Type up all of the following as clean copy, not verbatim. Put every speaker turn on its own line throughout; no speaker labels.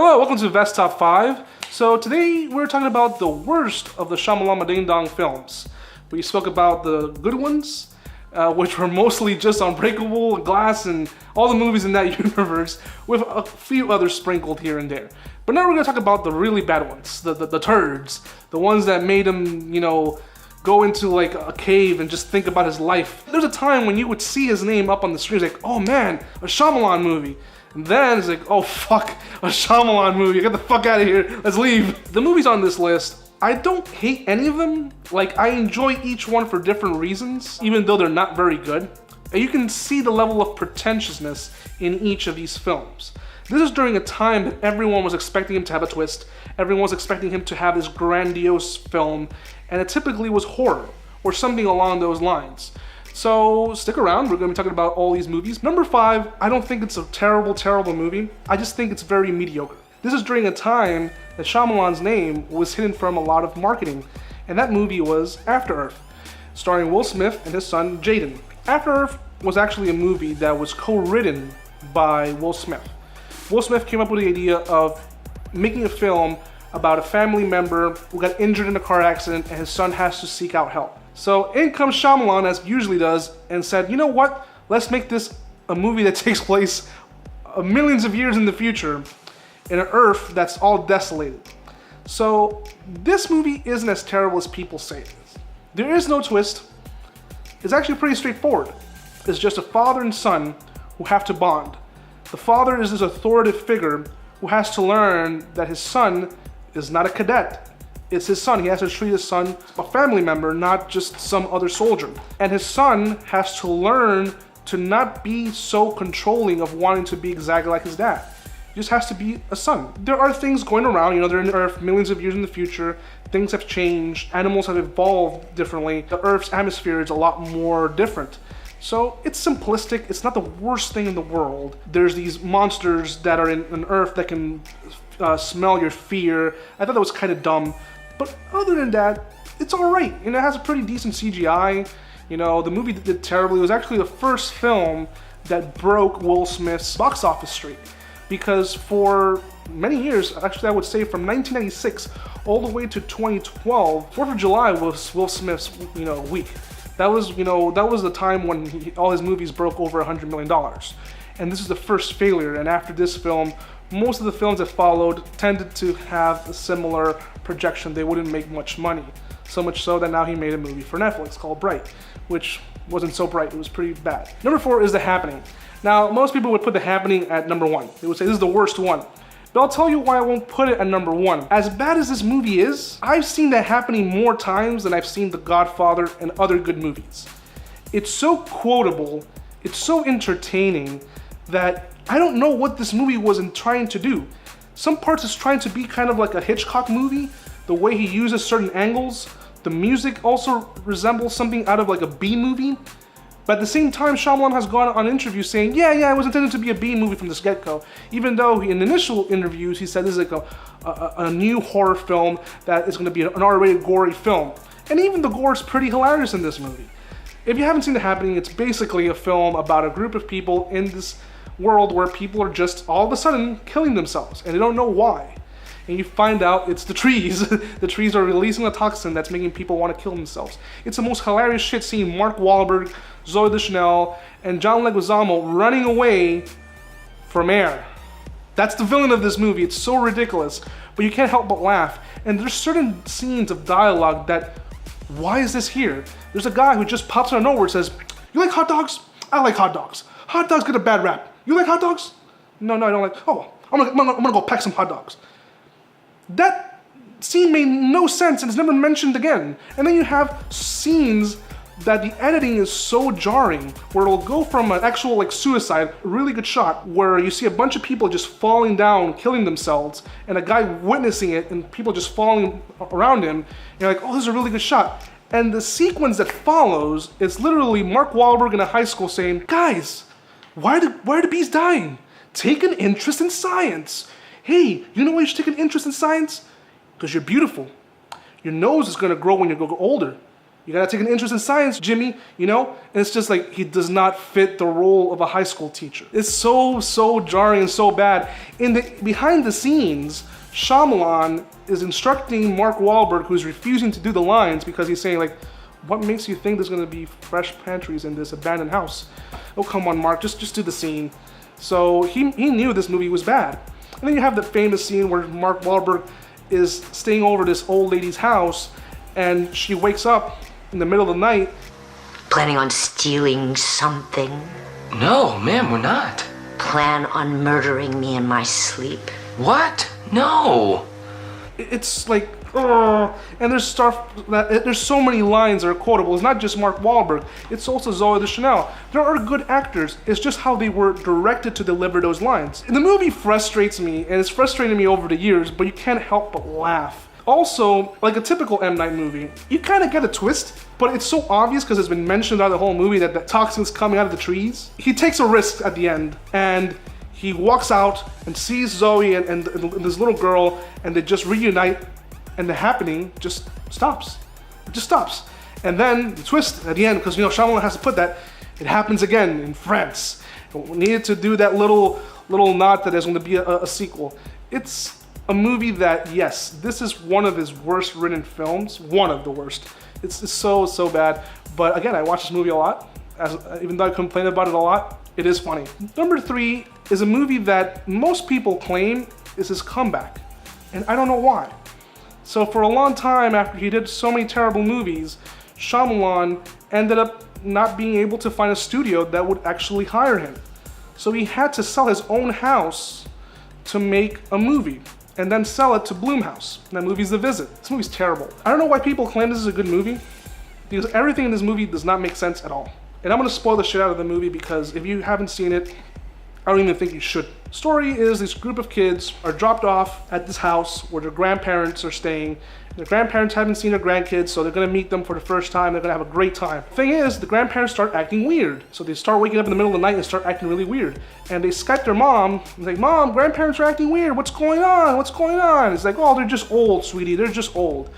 Hello, welcome to Vest Top 5. So today we're talking about the worst of the Shyamalan Ding Dong films. We spoke about the good ones, which were mostly just Unbreakable, Glass, and all the movies in that universe, with a few others sprinkled here and there. But now we're going to talk about the really bad ones, the turds, the ones that made him, go into like a cave and just think about his life. There's a time when you would see his name up on the screen, like, oh man, a Shyamalan movie. And then it's like, oh fuck, a Shyamalan movie, get the fuck out of here, let's leave. The movies on this list, I don't hate any of them. Like, I enjoy each one for different reasons, even though they're not very good. And you can see the level of pretentiousness in each of these films. This is during a time that everyone was expecting him to have a twist, everyone was expecting him to have this grandiose film, and it typically was horror, or something along those lines. So stick around, we're going to be talking about all these movies. Number 5, I don't think it's a terrible, terrible movie. I just think it's very mediocre. This is during a time that Shyamalan's name was hidden from a lot of marketing, and that movie was After Earth, starring Will Smith and his son Jaden. After Earth was actually a movie that was co-written by Will Smith. Will Smith came up with the idea of making a film about a family member who got injured in a car accident and his son has to seek out help. So in comes Shyamalan, as he usually does, and said, you know what, let's make this a movie that takes place millions of years in the future in an Earth that's all desolated. So this movie isn't as terrible as people say it is. There is no twist. It's actually pretty straightforward. It's just a father and son who have to bond. The father is this authoritative figure who has to learn that his son is not a cadet. It's his son. He has to treat his son a family member, not just some other soldier. And his son has to learn to not be so controlling of wanting to be exactly like his dad. He just has to be a son. There are things going around, they're in Earth millions of years in the future. Things have changed. Animals have evolved differently. The Earth's atmosphere is a lot more different. So it's simplistic. It's not the worst thing in the world. There's these monsters that are in Earth that can smell your fear. I thought that was kind of dumb. But other than that, it's alright. It has a pretty decent CGI. The movie did terribly. It was actually the first film that broke Will Smith's box office streak. Because for many years, actually I would say from 1996 all the way to 2012, 4th of July was Will Smith's, week. That was the time when all his movies broke over $100 million. And this is the first failure. And after this film, most of the films that followed tended to have a similar projection. They wouldn't make much money. So much so that now he made a movie for Netflix called Bright, which wasn't so bright. It was pretty bad. Number 4 is The Happening. Now, most people would put The Happening at number 1. They would say this is the worst one. But I'll tell you why I won't put it at number 1. As bad as this movie is, I've seen The Happening more times than I've seen The Godfather and other good movies. It's so quotable, it's so entertaining that I don't know what this movie wasn't trying to do. Some parts it's trying to be kind of like a Hitchcock movie, the way he uses certain angles. The music also resembles something out of like a B movie. But at the same time, Shyamalan has gone on interviews saying, yeah, it was intended to be a B movie from the get-go. Even though in initial interviews, he said this is like a new horror film that is going to be an R-rated gory film. And even the gore is pretty hilarious in this movie. If you haven't seen The Happening, it's basically a film about a group of people in this world where people are just all of a sudden killing themselves and they don't know why. And you find out it's the trees. The trees are releasing a toxin that's making people want to kill themselves. It's the most hilarious shit seeing Mark Wahlberg, Zoe Deschanel, and John Leguizamo running away from air. That's the villain of this movie. It's so ridiculous, but you can't help but laugh. And there's certain scenes of dialogue that, why is this here? There's a guy who just pops out of nowhere and says, you like hot dogs? I like hot dogs. Hot dogs get a bad rap. You like hot dogs? No, I don't like. Oh, I'm gonna go pack some hot dogs. That scene made no sense and it's never mentioned again. And then you have scenes that the editing is so jarring, where it'll go from an actual like suicide, a really good shot, where you see a bunch of people just falling down, killing themselves, and a guy witnessing it, and people just falling around him. And you're like, oh, this is a really good shot. And the sequence that follows is literally Mark Wahlberg in a high school saying, guys, why are the bees dying? Take an interest in science. Hey, you know why you should take an interest in science? Because you're beautiful. Your nose is gonna grow when you go older. You gotta take an interest in science, Jimmy, you know? And it's just like, he does not fit the role of a high school teacher. It's so jarring and so bad. Behind the scenes, Shyamalan is instructing Mark Wahlberg, who's refusing to do the lines because he's saying like, what makes you think there's gonna be fresh pantries in this abandoned house? Oh, come on, Mark, just do the scene. So he knew this movie was bad. And then you have the famous scene where Mark Wahlberg is staying over this old lady's house and she wakes up in the middle of the night.
Planning on stealing something?
No, ma'am, we're not.
Plan on murdering me in my sleep?
What? No.
It's like, and there's so many lines that are quotable. It's not just Mark Wahlberg, it's also Zoe Deschanel. There are good actors, it's just how they were directed to deliver those lines. And the movie frustrates me, and it's frustrated me over the years, but you can't help but laugh. Also, like a typical M. Night movie, you kind of get a twist, but it's so obvious because it's been mentioned throughout the whole movie that the toxin's coming out of the trees. He takes a risk at the end, and he walks out and sees Zoe and this little girl, and they just reunite, and the happening just stops. It just stops. And then the twist at the end, because Shyamalan has to put that, it happens again in France. We needed to do that little nod that there's going to be a sequel. It's a movie that, yes, this is one of his worst written films, one of the worst. It's so bad. But again, I watch this movie a lot. Even though I complain about it a lot, it is funny. Number 3 is a movie that most people claim is his comeback. And I don't know why. So for a long time, after he did so many terrible movies, Shyamalan ended up not being able to find a studio that would actually hire him. So he had to sell his own house to make a movie, and then sell it to Blumhouse. And that movie's The Visit. This movie's terrible. I don't know why people claim this is a good movie, because everything in this movie does not make sense at all. And I'm gonna spoil the shit out of the movie because if you haven't seen it, I don't even think you should. Story is this group of kids are dropped off at this house where their grandparents are staying. The grandparents haven't seen their grandkids, so they're gonna meet them for the first time. They're gonna have a great time. Thing is, the grandparents start acting weird. So they start waking up in the middle of the night and start acting really weird. And they Skype their mom, and like, Mom, grandparents are acting weird. What's going on? What's going on? It's like, oh, they're just old, sweetie. They're just old.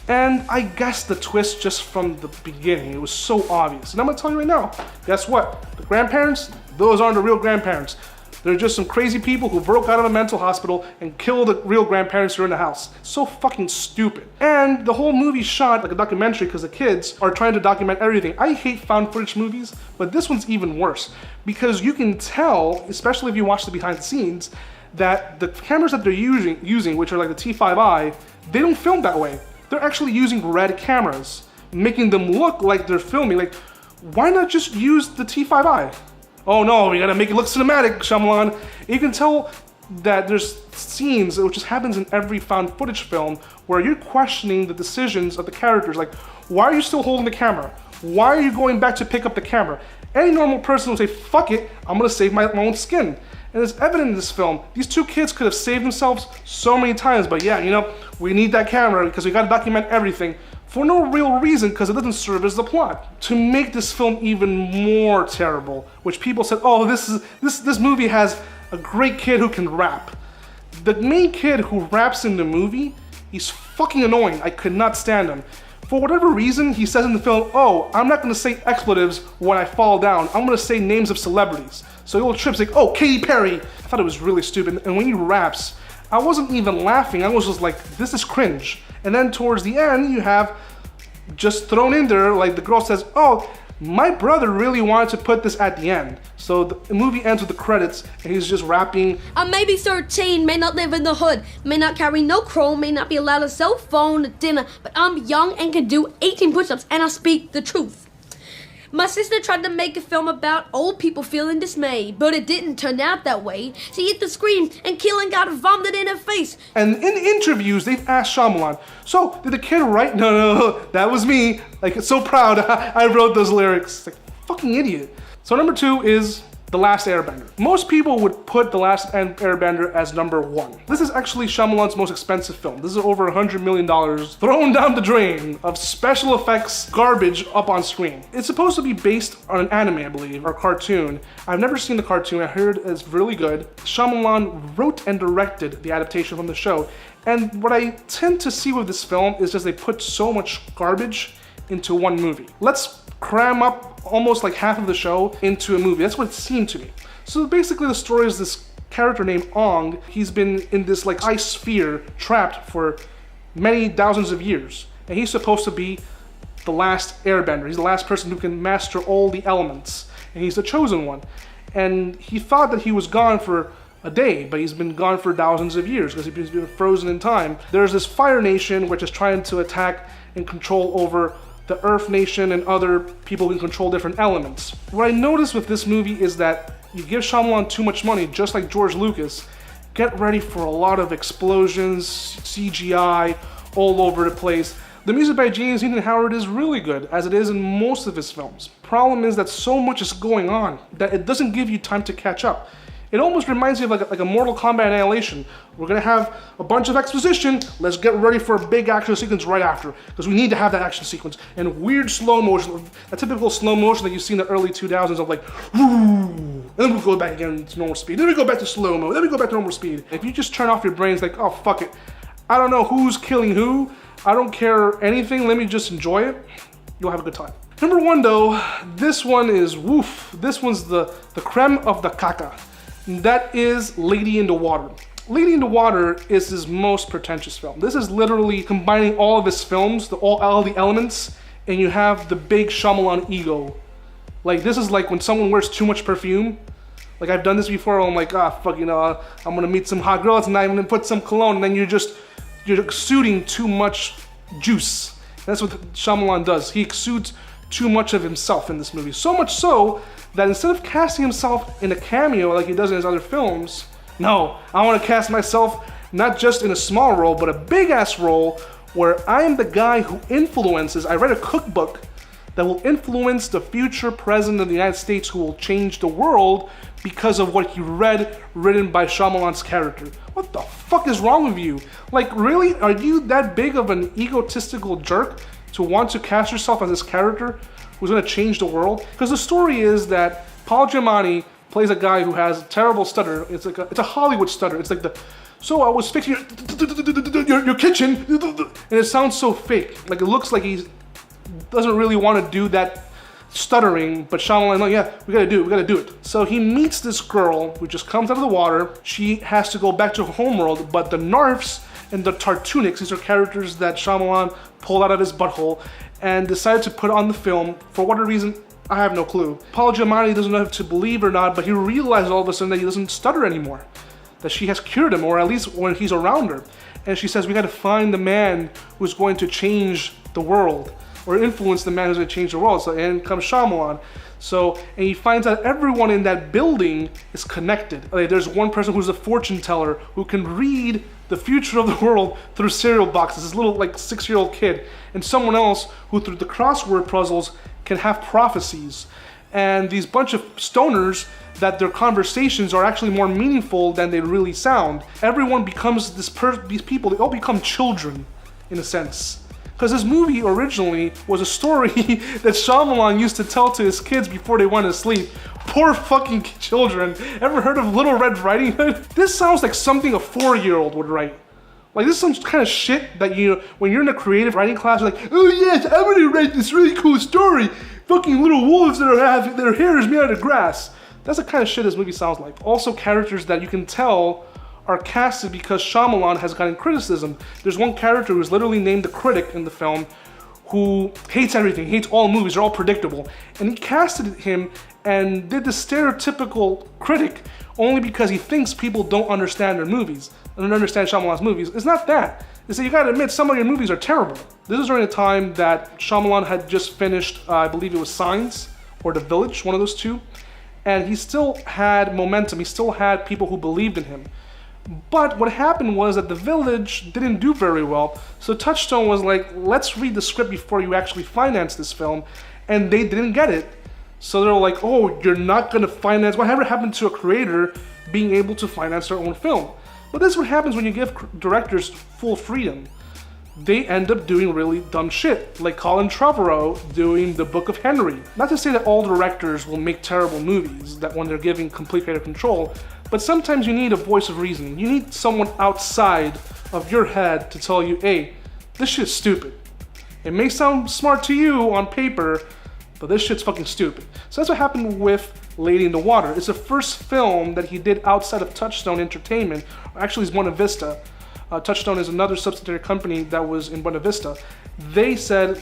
And I guessed the twist just from the beginning. It was so obvious. And I'm gonna tell you right now, guess what? The grandparents, those aren't the real grandparents. They're just some crazy people who broke out of a mental hospital and killed the real grandparents who are in the house. So fucking stupid. And the whole movie's shot like a documentary because the kids are trying to document everything. I hate found footage movies, but this one's even worse because you can tell, especially if you watch the behind the scenes, that the cameras that they're using, which are like the T5i, they don't film that way. They're actually using red cameras, making them look like they're filming. Like, why not just use the T5i? Oh no, we gotta make it look cinematic, Shyamalan. You can tell that there's scenes, which just happens in every found footage film, where you're questioning the decisions of the characters. Like, why are you still holding the camera? Why are you going back to pick up the camera? Any normal person would say, fuck it, I'm gonna save my own skin. And it's evident in this film, these two kids could have saved themselves so many times, but yeah, we need that camera because we gotta document everything for no real reason because it doesn't serve as the plot. To make this film even more terrible, which people said, oh, this movie has a great kid who can rap. The main kid who raps in the movie, he's fucking annoying. I could not stand him. For whatever reason, he says in the film, oh, I'm not gonna say expletives when I fall down. I'm gonna say names of celebrities. So little Trip's like, oh, Katy Perry. I thought it was really stupid. And when he raps, I wasn't even laughing. I was just like, this is cringe. And then towards the end, you have just thrown in there, like the girl says, oh, my brother really wanted to put this at the end. So the movie ends with the credits, and he's just rapping.
I may be 13, may not live in the hood, may not carry no chrome, may not be allowed a cell phone at dinner, but I'm young and can do 18 push-ups, and I speak the truth. My sister tried to make a film about old people feeling dismay, but it didn't turn out that way. She hit the screen and killing got vomited in her face.
And in interviews, they've asked Shyamalan, so did the kid write? No, that was me. Like, so proud I wrote those lyrics. Like, fucking idiot. So number 2 is The Last Airbender. Most people would put The Last Airbender as number 1. This is actually Shyamalan's most expensive film. This is over $100 million thrown down the drain of special effects garbage up on screen. It's supposed to be based on an anime, I believe, or cartoon. I've never seen the cartoon. I heard it's really good. Shyamalan wrote and directed the adaptation from the show. And what I tend to see with this film is just they put so much garbage into one movie. Let's cram up almost like half of the show into a movie. That's what it seemed to me. So basically the story is this character named Ong. He's been in this like ice sphere trapped for many thousands of years. And he's supposed to be the last airbender. He's the last person who can master all the elements. And he's the chosen one. And he thought that he was gone for a day, but he's been gone for thousands of years because he's been frozen in time. There's this Fire Nation which is trying to attack and control over the Earth Nation and other people who can control different elements. What I noticed with this movie is that you give Shyamalan too much money, just like George Lucas, get ready for a lot of explosions, CGI, all over the place. The music by James Newton Howard is really good, as it is in most of his films. Problem is that so much is going on that it doesn't give you time to catch up. It almost reminds me of like a Mortal Kombat Annihilation. We're gonna have a bunch of exposition, let's get ready for a big action sequence right after, because we need to have that action sequence. And weird slow motion, a typical slow motion that you see in the early 2000s of like, woo, and then we go back again to normal speed, then we go back to slow-mo, then we go back to normal speed. If you just turn off your brains like, oh fuck it, I don't know who's killing who, I don't care anything, let me just enjoy it, you'll have a good time. Number one though, this one is woof. This one's the creme of the caca. That is Lady in the Water. Lady in the Water is his most pretentious film. This is literally combining all of his films, all the elements, and you have the big Shyamalan ego. Like this is like when someone wears too much perfume. Like I've done this before, I'm like, ah, fuck, you know, I'm gonna meet some hot girls and I'm gonna put some cologne, and then you're exuding too much juice. That's what Shyamalan does. He exudes too much of himself in this movie. So much so that instead of casting himself in a cameo like he does in his other films, no, I want to cast myself not just in a small role, but a big ass role where I am the guy who influences. I read a cookbook that will influence the future president of the United States who will change the world because of what he read written by Shyamalan's character. What the fuck is wrong with you? Like really, are you that big of an egotistical jerk to want to cast yourself as this character who's gonna change the world? Because the story is that Paul Giamatti plays a guy who has a terrible stutter. It's a Hollywood stutter. It's like so I was fixing your kitchen, and it sounds so fake. Like it looks like he doesn't really want to do that stuttering, but Shyamalan, like, yeah, we gotta do it. So he meets this girl who just comes out of the water. She has to go back to her homeworld, but the Narfs and the Tartunics, these are characters that Shyamalan pulled out of his butthole and decided to put on the film. For what reason, I have no clue. Paul Giamatti doesn't know if to believe or not, but he realized all of a sudden that he doesn't stutter anymore. That she has cured him, or at least when he's around her. And she says, we gotta find the man who's going to change the world, or influence the man who's going to change the world. So, and comes Shyamalan. So, and he finds out everyone in that building is connected. Like, there's one person who's a fortune teller who can read the future of the world through cereal boxes, this little like 6-year-old kid, and someone else who through the crossword puzzles can have prophecies. And these bunch of stoners that their conversations are actually more meaningful than they really sound. Everyone becomes these people, they all become children in a sense. Because this movie originally was a story that Shyamalan used to tell to his kids before they went to sleep. Poor fucking children. Ever heard of Little Red Riding Hood? This sounds like something a 4-year-old would write. Like this is some kind of shit that when you're in a creative writing class, you're like, oh yes, I'm gonna write this really cool story. Fucking little wolves that have their hair is made out of grass. That's the kind of shit this movie sounds like. Also characters that you can tell are casted because Shyamalan has gotten criticism. There's one character who's literally named the critic in the film who hates everything, hates all movies, they're all predictable. And he casted him and did the stereotypical critic only because he thinks people don't understand their movies, don't understand Shyamalan's movies. It's not that. It's that you gotta admit some of your movies are terrible. This is during a time that Shyamalan had just finished, I believe it was Signs or The Village, one of those two. And he still had momentum, he still had people who believed in him. But what happened was that The Village didn't do very well, so Touchstone was like, let's read the script before you actually finance this film, and they didn't get it. So they're like, oh, you're not gonna finance, whatever happened to a creator being able to finance their own film? But this is what happens when you give directors full freedom. They end up doing really dumb shit, like Colin Trevorrow doing The Book of Henry. Not to say that all directors will make terrible movies, that when they're giving complete creative control, but sometimes you need a voice of reason. You need someone outside of your head to tell you, hey, this shit's stupid. It may sound smart to you on paper, but this shit's fucking stupid. So that's what happened with Lady in the Water. It's the first film that he did outside of Touchstone Entertainment. Actually, it's Buena Vista. Touchstone is another subsidiary company that was in Buena Vista. They said,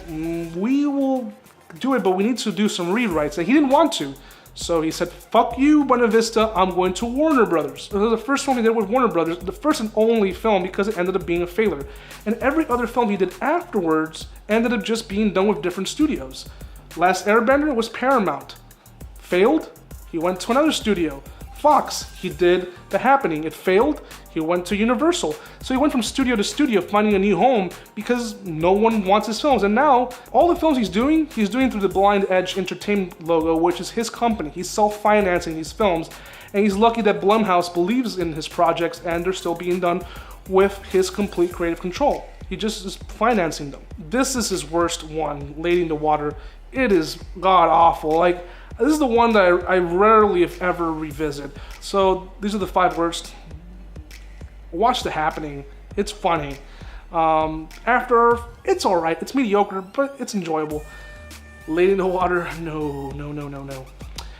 we will do it, but we need to do some rewrites. And he didn't want to. So he said, fuck you, Buena Vista, I'm going to Warner Brothers. It was the first film he did with Warner Brothers, the first and only film because it ended up being a failure. And every other film he did afterwards ended up just being done with different studios. Last Airbender was Paramount. Failed, he went to another studio. Fox, he did The Happening. It failed, he went to Universal. So he went from studio to studio finding a new home because no one wants his films. And now, all the films he's doing through the Blind Edge Entertainment logo, which is his company. He's self-financing these films. And he's lucky that Blumhouse believes in his projects and they're still being done with his complete creative control. He just is financing them. This is his worst one, Lady in the Water. It is god-awful. Like, this is the one that I rarely, if ever, revisit. So these are the 5 worst. Watch The Happening. It's funny. After Earth, it's alright. It's mediocre, but it's enjoyable. Lady in the Water, no.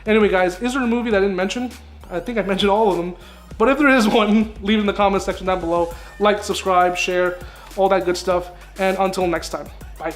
Anyway, guys, is there a movie that I didn't mention? I think I mentioned all of them. But if there is one, leave it in the comment section down below. Like, subscribe, share, all that good stuff. And until next time, bye.